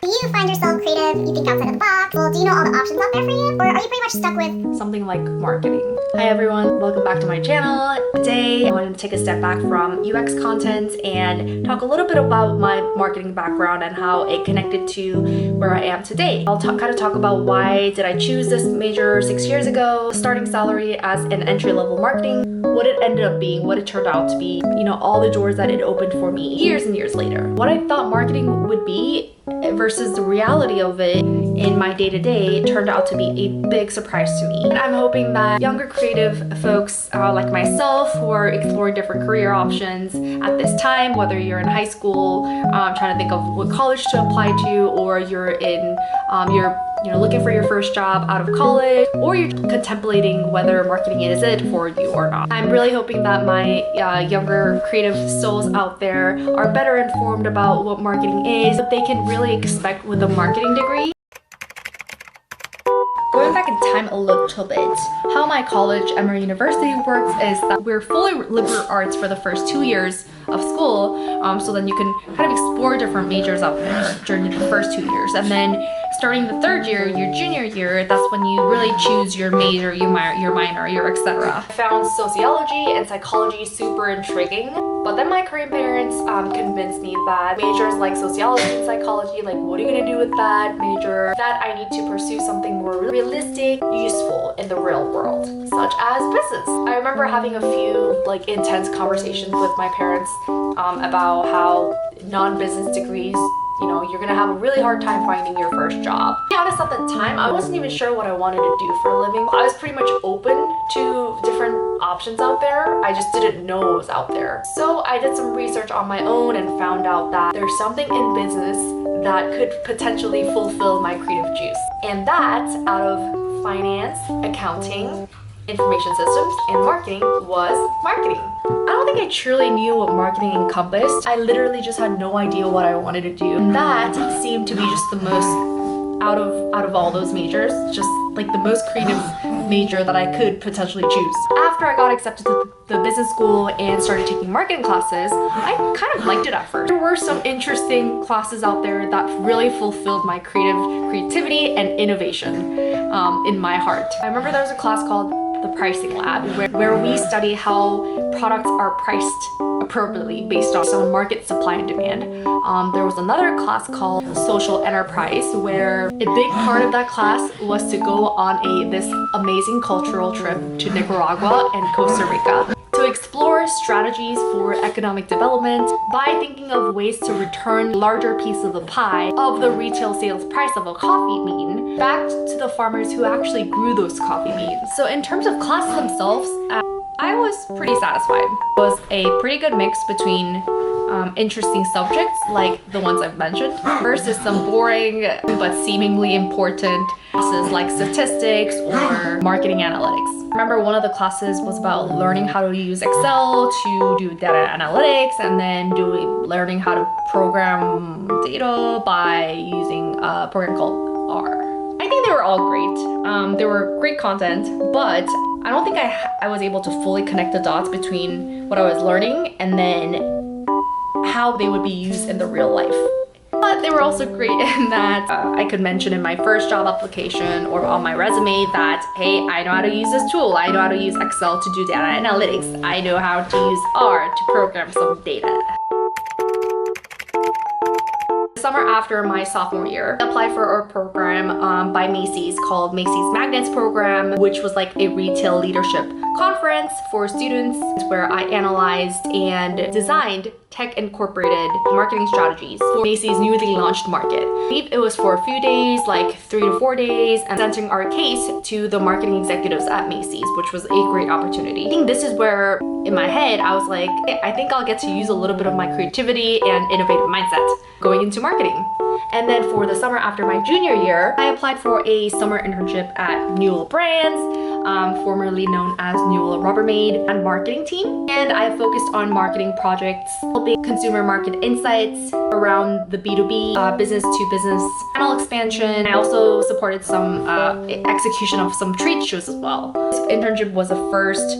Do you find yourself creative? You think outside of the box? Well, do you know all the options out there for you? Or are you pretty much stuck with something like marketing? Hi everyone, welcome back to my channel. Today I wanted to take a step back from UX content and talk a little bit about my marketing background and how it connected to where I am today. I'll kind of talk about why did I choose this major 6 years ago, starting salary as an entry-level marketing, what it ended up being, what it turned out to be, all the doors that it opened for me years and years later. What I thought marketing would be versus the reality of it in my day-to-day turned out to be a big surprise to me. And I'm hoping that younger creative folks like myself who are exploring different career options at this time, whether you're in high school, trying to think of what college to apply to, or you're in, you're looking for your first job out of college, or you're contemplating whether marketing is it for you or not. I'm really hoping that my younger creative souls out there are better informed about what marketing is, what they can really expect with a marketing degree. Going back in time a little bit, how my college, Emory University, works is that we're fully liberal arts for the first 2 years of school, so then you can kind of explore different majors out there during the first 2 years. And then starting the third year, your junior year, that's when you really choose your major, your minor, your etc. I found sociology and psychology super intriguing, but then my Korean parents convinced me that majors like sociology and psychology, like what are you gonna do with that major? That I need to pursue something more realistic, useful in the real world, such as business. I remember having a few intense conversations with my parents about how non-business degrees, you're gonna have a really hard time finding your first job. To be honest, at the time, I wasn't even sure what I wanted to do for a living. I was pretty much open to different options out there. I just didn't know what was out there. So I did some research on my own and found out that there's something in business that could potentially fulfill my creative juice. And that, out of finance, accounting, information systems, and marketing, was marketing. I don't think I truly knew what marketing encompassed. I literally just had no idea what I wanted to do. And that seemed to be just the most, out of all those majors, just like the most creative major that I could potentially choose. After I got accepted to the business school and started taking marketing classes, I kind of liked it at first. There were some interesting classes out there that really fulfilled my creativity and innovation in my heart. I remember there was a class called the Pricing Lab where we study how products are priced appropriately based on market supply and demand. There was another class called Social Enterprise where a big part of that class was to go on this amazing cultural trip to Nicaragua and Costa Rica to explore strategies for economic development by thinking of ways to return larger piece of the pie of the retail sales price of a coffee bean back to the farmers who actually grew those coffee beans. So in terms of classes themselves, I was pretty satisfied. It was a pretty good mix between interesting subjects like the ones I've mentioned versus some boring but seemingly important classes like statistics or marketing analytics. I remember one of the classes was about learning how to use Excel to do data analytics and then learning how to program data by using a program called R. I think they were all great. They were great content, but I don't think I was able to fully connect the dots between what I was learning and then how they would be used in the real life. But they were also great in that I could mention in my first job application or on my resume that, hey, I know how to use this tool. I know how to use Excel to do data analytics. I know how to use R to program some data. Summer after my sophomore year, I applied for a program by Macy's called Macy's Magnets Program, which was like a retail leadership conference for students where I analyzed and designed tech-incorporated marketing strategies for Macy's newly launched market. I believe it was for a few days, like 3 to 4 days, and presenting our case to the marketing executives at Macy's, which was a great opportunity. I think this is where, in my head, I was like, hey, I think I'll get to use a little bit of my creativity and innovative mindset going into marketing. And then for the summer after my junior year, I applied for a summer internship at Newell Brands, formerly known as Newell Rubbermaid, and marketing team. And I focused on marketing projects, helping consumer market insights around the B2B, business to business channel expansion. I also supported some execution of some trade shows as well. This internship was the first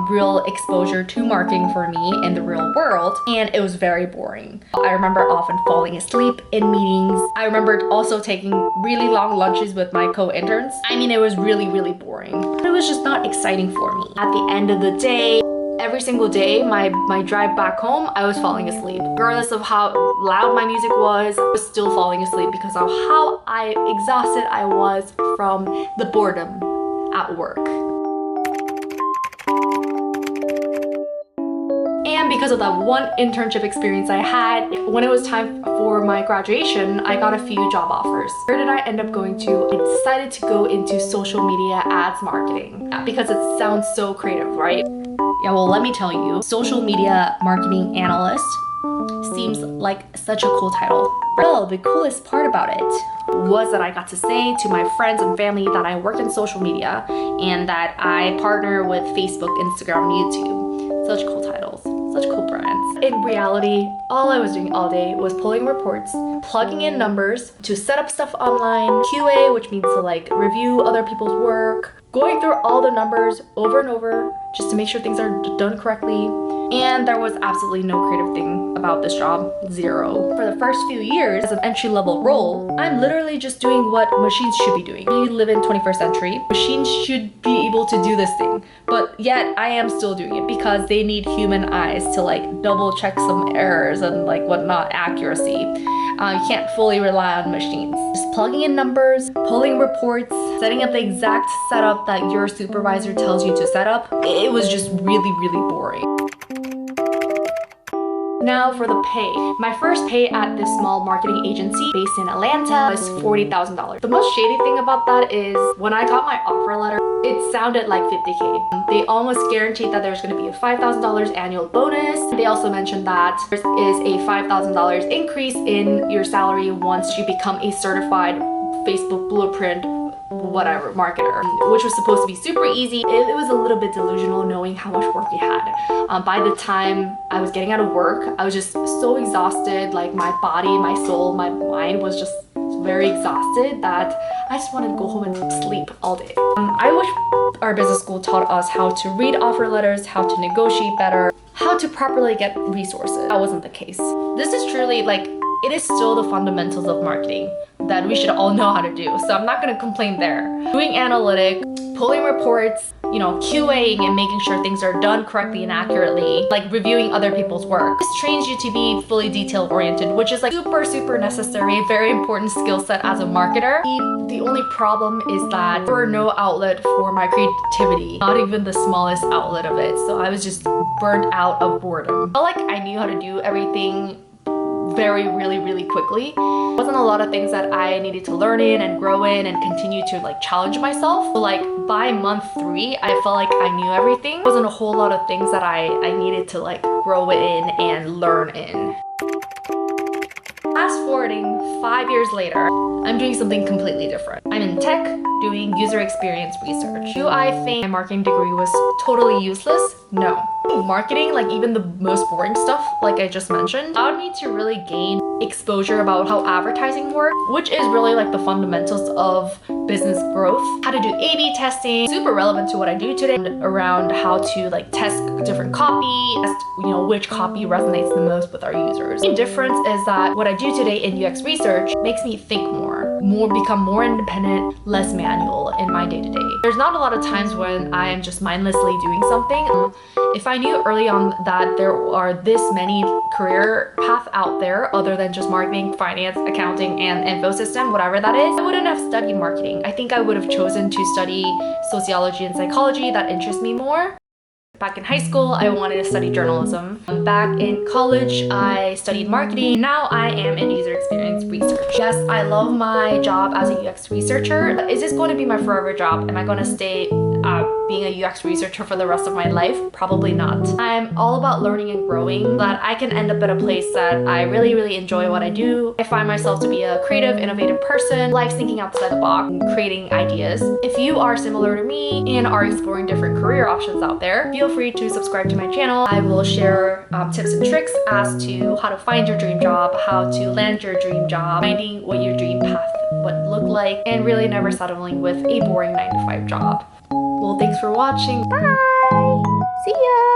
real exposure to marketing for me in the real world, and it was very boring. I remember often falling asleep in meetings. I remembered also taking really long lunches with my co-interns. I mean, it was really, really boring. It was just not exciting for me. At the end of the day, every single day, my drive back home, I was falling asleep. Regardless of how loud my music was, I was still falling asleep because of how exhausted I was from the boredom at work. And because of that one internship experience I had, when it was time for my graduation, I got a few job offers. Where did I end up going to? I decided to go into social media ads marketing because it sounds so creative, right? Yeah, well, let me tell you, social media marketing analyst seems like such a cool title. Well, the coolest part about it was that I got to say to my friends and family that I work in social media and that I partner with Facebook, Instagram, YouTube. Such cool titles, such cool brands. In reality, all I was doing all day was pulling reports, plugging in numbers to set up stuff online, QA, which means to like review other people's work, going through all the numbers over and over just to make sure things are done correctly. And there was absolutely no creative thing about this job, zero. For the first few years as an entry-level role, I'm literally just doing what machines should be doing. We live in 21st century. Machines should be able to do this thing, but yet I am still doing it because they need human eyes to like double check some errors and like whatnot, accuracy. You can't fully rely on machines. Just plugging in numbers, pulling reports, setting up the exact setup that your supervisor tells you to set up. It was just really, really boring. Now for the pay. My first pay at this small marketing agency based in Atlanta was $40,000. The most shady thing about that is when I got my offer letter, it sounded like $50K. They almost guaranteed that there's going to be a $5,000 annual bonus. They also mentioned that there is a $5,000 increase in your salary once you become a certified Facebook Blueprint whatever marketer, which was supposed to be super easy. It was a little bit delusional knowing how much work we had. By the time I was getting out of work, I was just so exhausted. Like my body, my soul, my mind was just very exhausted that I just wanted to go home and sleep all day. I wish our business school taught us how to read offer letters, how to negotiate better, how to properly get resources. That wasn't the case. This is truly like, it is still the fundamentals of marketing that we should all know how to do. So I'm not gonna complain there. Doing analytics, pulling reports, you know, QAing and making sure things are done correctly and accurately, like reviewing other people's work. This trains you to be fully detail oriented, which is like super, super necessary, very important skill set as a marketer. The only problem is that there were no outlet for my creativity, not even the smallest outlet of it. So I was just burnt out of boredom. I felt like I knew how to do everything really quickly. There wasn't a lot of things that I needed to learn in and grow in and continue to like challenge myself. So like by month 3, I felt like I knew everything. There wasn't a whole lot of things that I needed to like grow in and learn in. Fast forwarding 5 years later, I'm doing something completely different. I'm in tech doing user experience research. Do I think my marketing degree was totally useless? No. Marketing, like even the most boring stuff, like I just mentioned, allowed me to really gain exposure about how advertising works, which is really like the fundamentals of business growth. How to do A/B testing, super relevant to what I do today, around how to like test different copy, test, you know, which copy resonates the most with our users. The difference is that what I do today in UX research makes me think become more independent, less manual in my day-to-day. There's not a lot of times when I am just mindlessly doing something. If I knew early on that there are this many career paths out there other than just marketing, finance, accounting, and info system, whatever that is, I wouldn't have studied marketing. I think I would have chosen to study sociology and psychology. That interests me more. Back in high school, I wanted to study journalism. Back in college, I studied marketing. Now I am in user experience research. Yes, I love my job as a UX researcher. Is this going to be my forever job? Am I going to stay being a UX researcher for the rest of my life? Probably not. I'm all about learning and growing, that I can end up at a place that I really enjoy what I do. I find myself to be a creative, innovative person, likes thinking outside the box and creating ideas. If you are similar to me and are exploring different career options out there, feel free to subscribe to my channel. I will share tips and tricks as to how to find your dream job, how to land your dream job, finding what your dream path would look like, and really never settling with a boring 9-to-5 job. Well, thanks for watching. Bye! See ya!